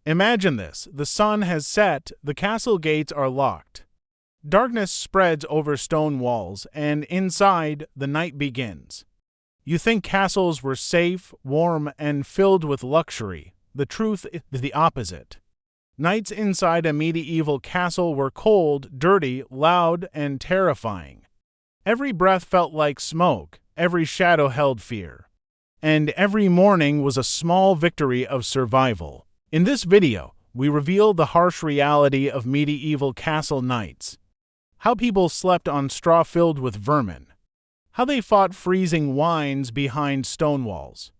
Imagine this. The sun has set, the castle gates are locked. Darkness spreads over stone walls, and inside, the night begins. You think castles were safe, warm, and filled with luxury. The truth is the opposite. Nights inside a medieval castle were cold, dirty, loud, and terrifying. Every breath felt like smoke, every shadow held fear. And every morning was a small victory of survival. In this video, we reveal the harsh reality of medieval castle nights. How people slept on straw filled with vermin. How they fought freezing winds behind stone walls.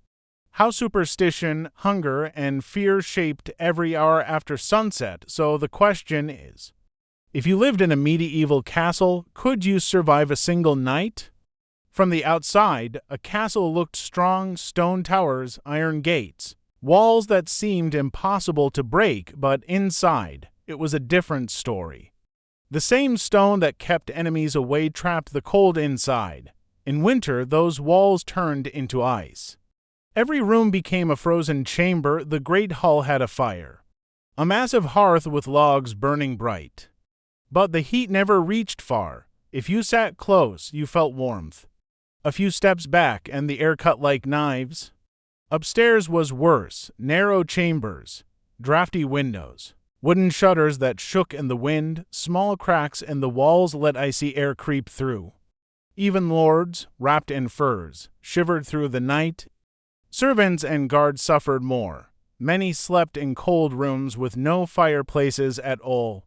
How superstition, hunger, and fear shaped every hour after sunset. So the question is, if you lived in a medieval castle, could you survive a single night? From the outside, a castle looked strong: stone towers, iron gates, walls that seemed impossible to break, but inside, it was a different story. The same stone that kept enemies away trapped the cold inside. In winter, those walls turned into ice. Every room became a frozen chamber. The great hall had a fire, a massive hearth with logs burning bright. But the heat never reached far. If you sat close, you felt warmth. A few steps back, and the air cut like knives. Upstairs was worse: narrow chambers, drafty windows, wooden shutters that shook in the wind, small cracks in the walls let icy air creep through. Even lords, wrapped in furs, shivered through the night. Servants and guards suffered more. Many slept in cold rooms with no fireplaces at all.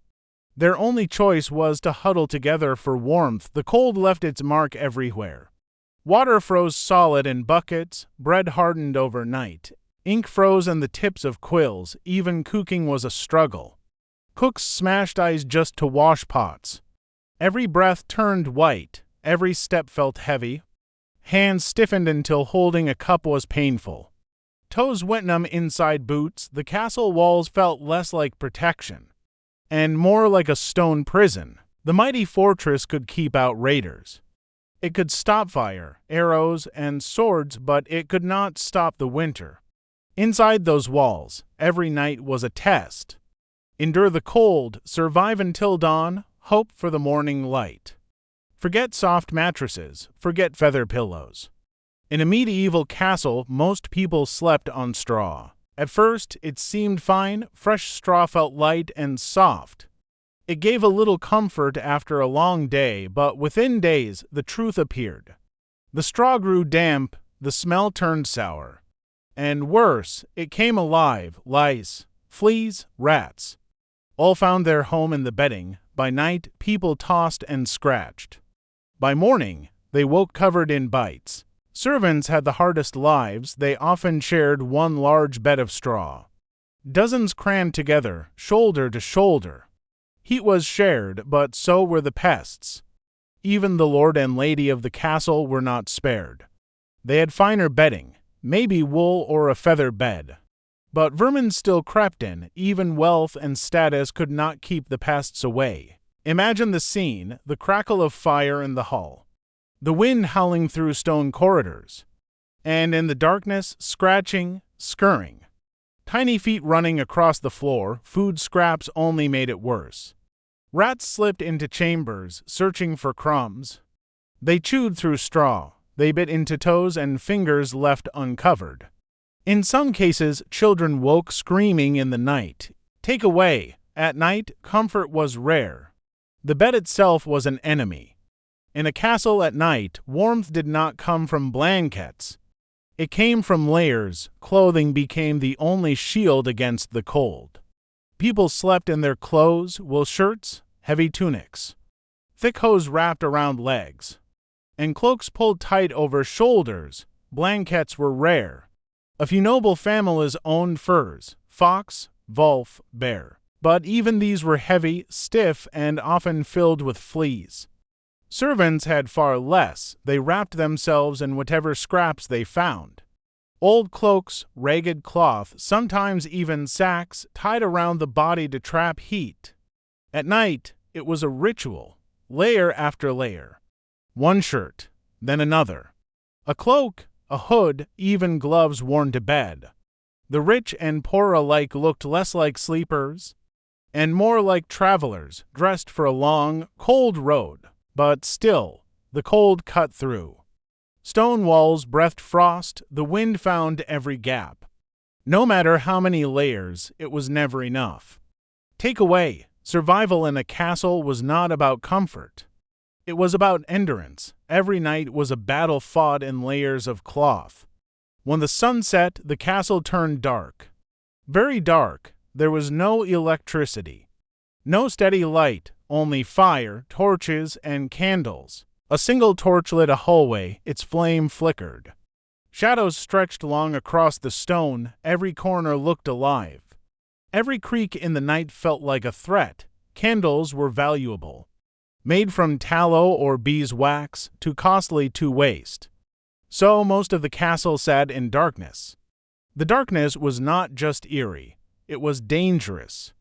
Their only choice was to huddle together for warmth. The cold left its mark everywhere. Water froze solid in buckets, bread hardened overnight, ink froze in the tips of quills. Even cooking was a struggle. Cooks smashed ice just to wash pots. Every breath turned white. Every step felt heavy. Hands stiffened until holding a cup was painful. Toes went numb inside boots. The castle walls felt less like protection and more like a stone prison. The mighty fortress could keep out raiders. It could stop fire, arrows, and swords, but it could not stop the winter. Inside those walls, every night was a test. Endure the cold, survive until dawn, hope for the morning light. Forget soft mattresses, forget feather pillows. In a medieval castle, most people slept on straw. At first, it seemed fine. Fresh straw felt light and soft. It gave a little comfort after a long day, but within days, the truth appeared. The straw grew damp, the smell turned sour. And worse, it came alive: lice, fleas, rats. All found their home in the bedding. By night, people tossed and scratched. By morning, they woke covered in bites. Servants had the hardest lives. They often shared one large bed of straw. Dozens crammed together, shoulder to shoulder. Heat was shared, but so were the pests. Even the lord and lady of the castle were not spared. They had finer bedding, maybe wool or a feather bed. But vermin still crept in. Even wealth and status could not keep the pests away. Imagine the scene: the crackle of fire in the hall, the wind howling through stone corridors, and in the darkness, scratching, scurrying. Tiny feet running across the floor. Food scraps only made it worse. Rats slipped into chambers, searching for crumbs. They chewed through straw. They bit into toes and fingers left uncovered. In some cases, children woke screaming in the night. Take away. At night, comfort was rare. The bed itself was an enemy. In a castle at night, warmth did not come from blankets. It came from layers. Clothing became the only shield against the cold. People slept in their clothes: wool shirts, heavy tunics, thick hose wrapped around legs, and cloaks pulled tight over shoulders. Blankets were rare. A few noble families owned furs: fox, wolf, bear. But even these were heavy, stiff, and often filled with fleas. Servants had far less. They wrapped themselves in whatever scraps they found. Old cloaks, ragged cloth, sometimes even sacks, tied around the body to trap heat. At night, it was a ritual, layer after layer. One shirt, then another. A cloak, a hood, even gloves worn to bed. The rich and poor alike looked less like sleepers and more like travelers dressed for a long, cold road. But still, the cold cut through. Stone walls breathed frost, the wind found every gap. No matter how many layers, it was never enough. Take away, survival in a castle was not about comfort. It was about endurance. Every night was a battle fought in layers of cloth. When the sun set, the castle turned dark. Very dark. There was no electricity. No steady light, only fire, torches, and candles. A single torch lit a hallway, its flame flickered. Shadows stretched long across the stone, every corner looked alive. Every creak in the night felt like a threat. Candles were valuable. Made from tallow or beeswax, too costly to waste. So most of the castle sat in darkness. The darkness was not just eerie, it was dangerous.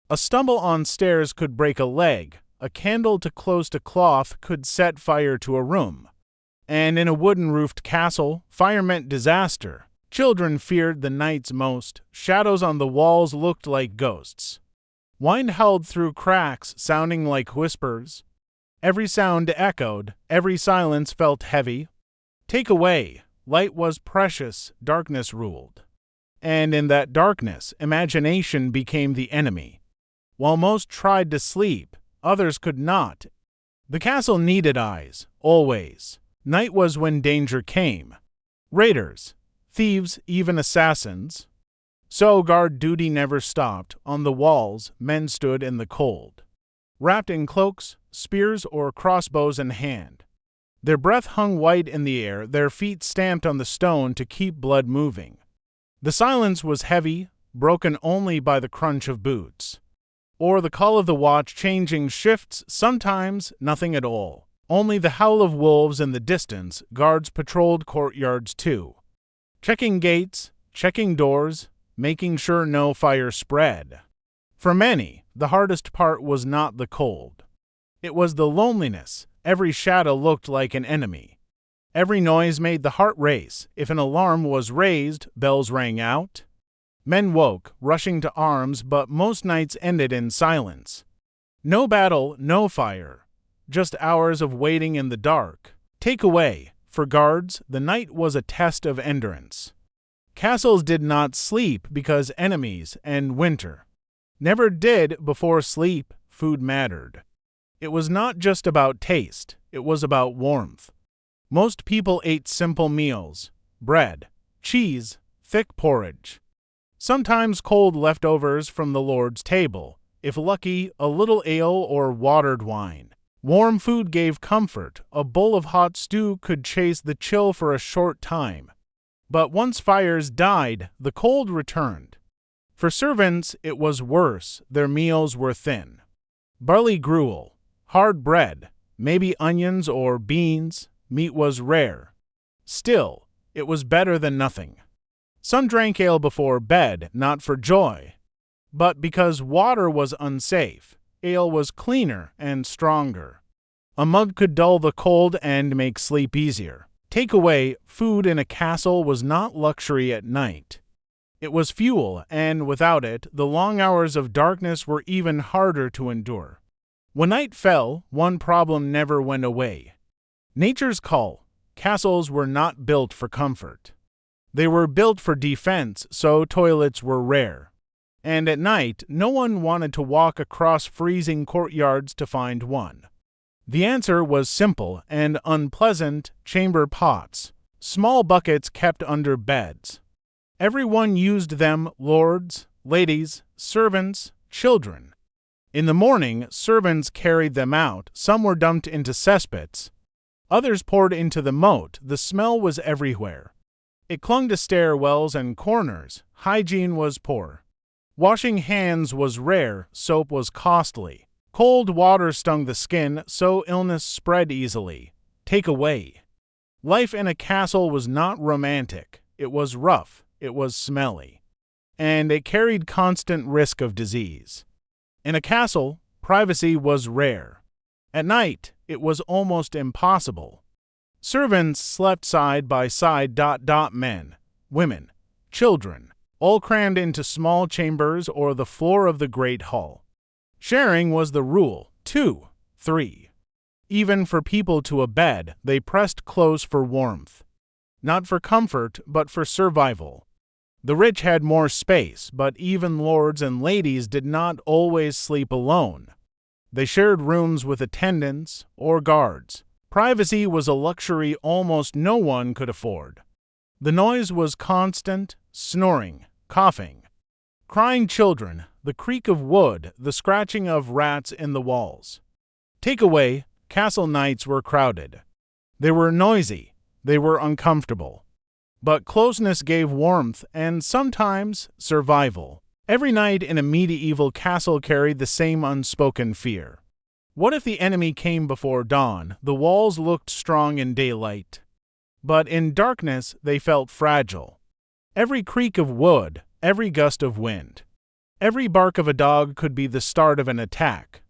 A stumble on stairs could break a leg, a candle too close to cloth could set fire to a room. And in a wooden-roofed castle, fire meant disaster. Children feared the nights most, shadows on the walls looked like ghosts. Wind howled through cracks, sounding like whispers. Every sound echoed, every silence felt heavy. Take away, light was precious, darkness ruled. And in that darkness, imagination became the enemy. While most tried to sleep, others could not. The castle needed eyes, always. Night was when danger came. Raiders, thieves, even assassins. So guard duty never stopped. On the walls, men stood in the cold, wrapped in cloaks, spears, or crossbows in hand. Their breath hung white in the air, their feet stamped on the stone to keep blood moving. The silence was heavy, broken only by the crunch of boots, or the call of the watch changing shifts, sometimes nothing at all. Only the howl of wolves in the distance. Guards patrolled courtyards too, checking gates, checking doors, making sure no fire spread. For many, the hardest part was not the cold. It was the loneliness. Every shadow looked like an enemy. Every noise made the heart race. If an alarm was raised, bells rang out. Men woke, rushing to arms, but most nights ended in silence. No battle, no fire. Just hours of waiting in the dark. Take away, for guards, the night was a test of endurance. Castles did not sleep because enemies and winter never did. Before sleep, food mattered. It was not just about taste, it was about warmth. Most people ate simple meals: bread, cheese, thick porridge. Sometimes cold leftovers from the Lord's table. If lucky, a little ale or watered wine. Warm food gave comfort. A bowl of hot stew could chase the chill for a short time. But once fires died, the cold returned. For servants, it was worse. Their meals were thin. Barley gruel, hard bread, maybe onions or beans. Meat was rare. Still, it was better than nothing. Some drank ale before bed, not for joy, but because water was unsafe. Ale was cleaner and stronger. A mug could dull the cold and make sleep easier. Take away, food in a castle was not luxury at night. It was fuel, and without it, the long hours of darkness were even harder to endure. When night fell, one problem never went away. Nature's call. Castles were not built for comfort. They were built for defense, so toilets were rare. And at night, no one wanted to walk across freezing courtyards to find one. The answer was simple and unpleasant: chamber pots, small buckets kept under beds. Everyone used them: lords, ladies, servants, children. In the morning, servants carried them out. Some were dumped into cesspits. Others poured into the moat. The smell was everywhere. It clung to stairwells and corners. Hygiene was poor. Washing hands was rare. Soap was costly. Cold water stung the skin, so illness spread easily. Take away. Life in a castle was not romantic. It was rough. It was smelly. And it carried constant risk of disease. In a castle, privacy was rare. At night, it was almost impossible. Servants slept side by side. Men, women, children. all crammed into small chambers or the floor of the great hall. Sharing was the rule, 2, 3. Even for people to a bed, they pressed close for warmth. Not for comfort, but for survival. The rich had more space, but even lords and ladies did not always sleep alone. They shared rooms with attendants or guards. Privacy was a luxury almost no one could afford. The noise was constant, snoring, coughing, crying children, the creak of wood, the scratching of rats in the walls. Take away, castle nights were crowded. They were noisy, they were uncomfortable. But closeness gave warmth and sometimes survival. Every night in a medieval castle carried the same unspoken fear. What if the enemy came before dawn? The walls looked strong in daylight, but in darkness they felt fragile. Every creak of wood, every gust of wind, every bark of a dog could be the start of an attack.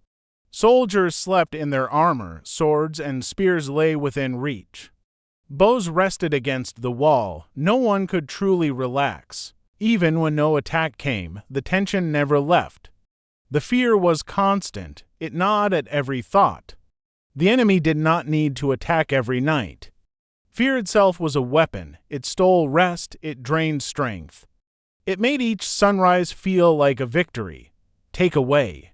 Soldiers slept in their armor, swords and spears lay within reach. Bows rested against the wall, no one could truly relax. Even when no attack came, the tension never left. The fear was constant, it gnawed at every thought. The enemy did not need to attack every night. Fear itself was a weapon, it stole rest, it drained strength. It made each sunrise feel like a victory. Take away.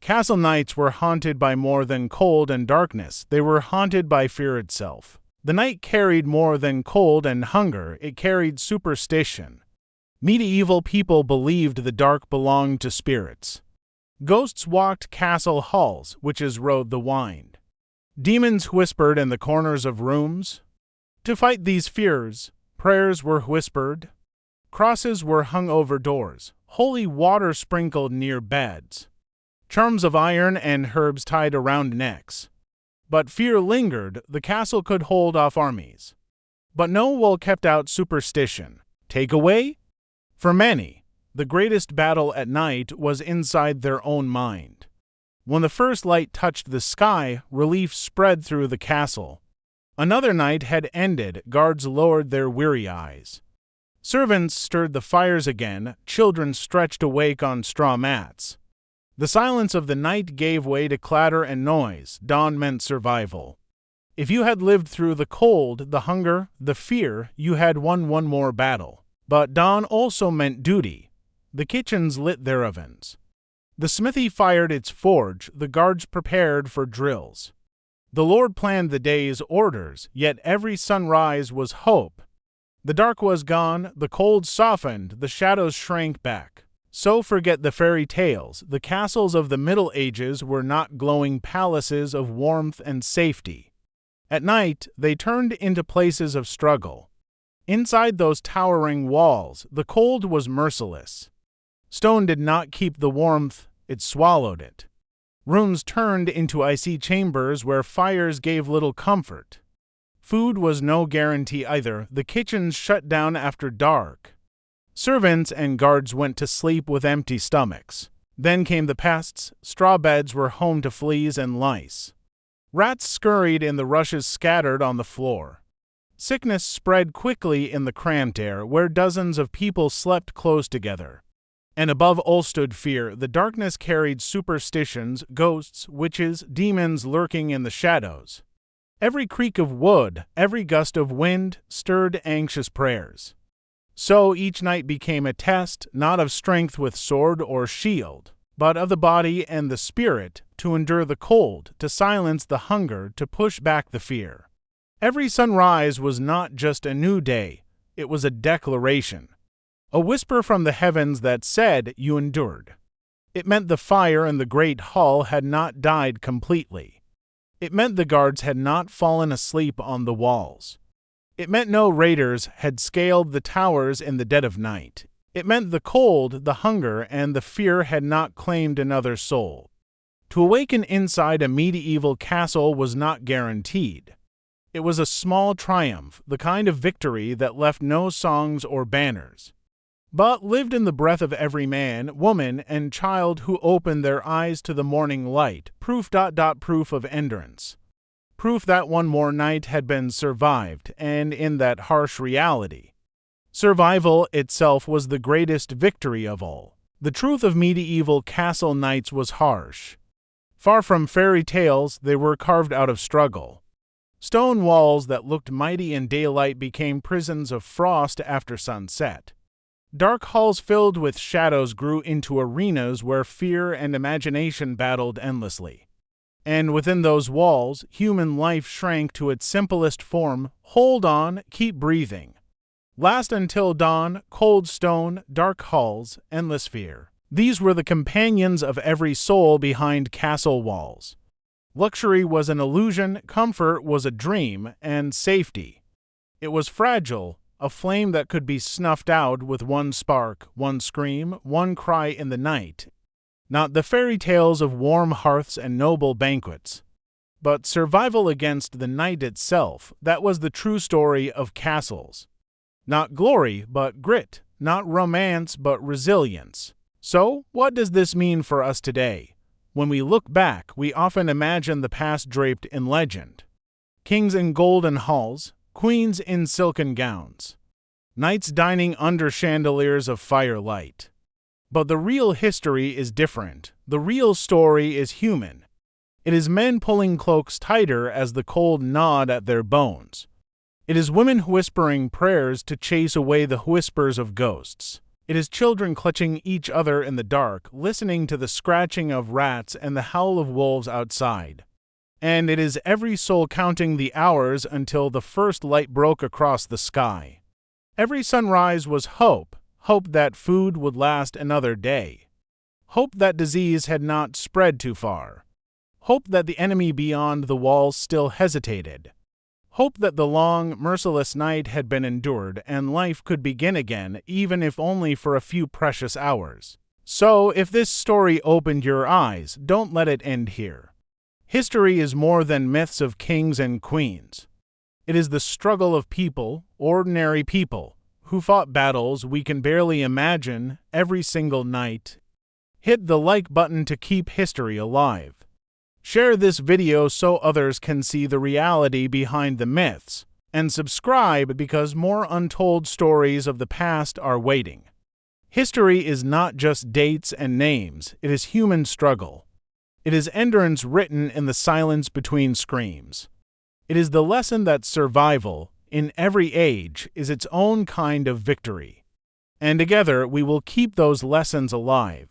Castle nights were haunted by more than cold and darkness, they were haunted by fear itself. The night carried more than cold and hunger, it carried superstition. Medieval people believed the dark belonged to spirits. Ghosts walked castle halls, witches rode the wind. Demons whispered in the corners of rooms. To fight these fears, prayers were whispered. Crosses were hung over doors, holy water sprinkled near beds. Charms of iron and herbs tied around necks. But fear lingered, the castle could hold off armies. But no wall kept out superstition. Take away? For many, the greatest battle at night was inside their own mind. When the first light touched the sky, relief spread through the castle. Another night had ended, guards lowered their weary eyes. Servants stirred the fires again, children stretched awake on straw mats. The silence of the night gave way to clatter and noise. Dawn meant survival. If you had lived through the cold, the hunger, the fear, you had won one more battle. But dawn also meant duty. The kitchens lit their ovens. The smithy fired its forge, the guards prepared for drills. The Lord planned the day's orders, yet every sunrise was hope. The dark was gone, the cold softened, the shadows shrank back. So forget the fairy tales, the castles of the Middle Ages were not glowing palaces of warmth and safety. At night, they turned into places of struggle. Inside those towering walls, the cold was merciless. Stone did not keep the warmth, it swallowed it. Rooms turned into icy chambers where fires gave little comfort. Food was no guarantee either, the kitchens shut down after dark. Servants and guards went to sleep with empty stomachs. Then came the pests, straw beds were home to fleas and lice. Rats scurried in the rushes scattered on the floor. Sickness spread quickly in the cramped air where dozens of people slept close together. And above all stood fear, the darkness carried superstitions, ghosts, witches, demons lurking in the shadows. Every creak of wood, every gust of wind stirred anxious prayers. So each night became a test, not of strength with sword or shield, but of the body and the spirit, to endure the cold, to silence the hunger, to push back the fear. Every sunrise was not just a new day, it was a declaration. A whisper from the heavens that said, "You endured." It meant the fire in the great hall had not died completely. It meant the guards had not fallen asleep on the walls. It meant no raiders had scaled the towers in the dead of night. It meant the cold, the hunger, and the fear had not claimed another soul. To awaken inside a medieval castle was not guaranteed. It was a small triumph, the kind of victory that left no songs or banners, but lived in the breath of every man, woman, and child who opened their eyes to the morning light. Proof of endurance. Proof that one more night had been survived, and in that harsh reality, Survival itself was the greatest victory of all. The truth of medieval castle knights was harsh. Far from fairy tales, they were carved out of struggle. Stone walls that looked mighty in daylight became prisons of frost after sunset. Dark halls filled with shadows grew into arenas where fear and imagination battled endlessly. And within those walls, human life shrank to its simplest form: hold on, keep breathing. Last until dawn, cold stone, dark halls, endless fear. These were the companions of every soul behind castle walls. Luxury was an illusion, comfort was a dream, and safety. It was fragile, a flame that could be snuffed out with one spark, one scream, one cry in the night. Not the fairy tales of warm hearths and noble banquets, but survival against the night itself. That was the true story of castles. Not glory, but grit. Not romance, but resilience. So, what does this mean for us today? When we look back, we often imagine the past draped in legend. Kings in golden halls, queens in silken gowns, knights dining under chandeliers of firelight. But the real history is different. The real story is human. It is men pulling cloaks tighter as the cold gnawed at their bones. It is women whispering prayers to chase away the whispers of ghosts. It is children clutching each other in the dark, listening to the scratching of rats and the howl of wolves outside. And it is every soul counting the hours until the first light broke across the sky. Every sunrise was hope, hope that food would last another day, hope that disease had not spread too far, hope that the enemy beyond the walls still hesitated, hope that the long, merciless night had been endured and life could begin again, even if only for a few precious hours. So, if this story opened your eyes, don't let it end here. History is more than myths of kings and queens. It is the struggle of people, ordinary people, who fought battles we can barely imagine every single night. Hit the like button to keep history alive. Share this video so others can see the reality behind the myths, and subscribe because more untold stories of the past are waiting. History is not just dates and names, it is human struggle. It is endurance written in the silence between screams. It is the lesson that survival, in every age, is its own kind of victory. And together we will keep those lessons alive.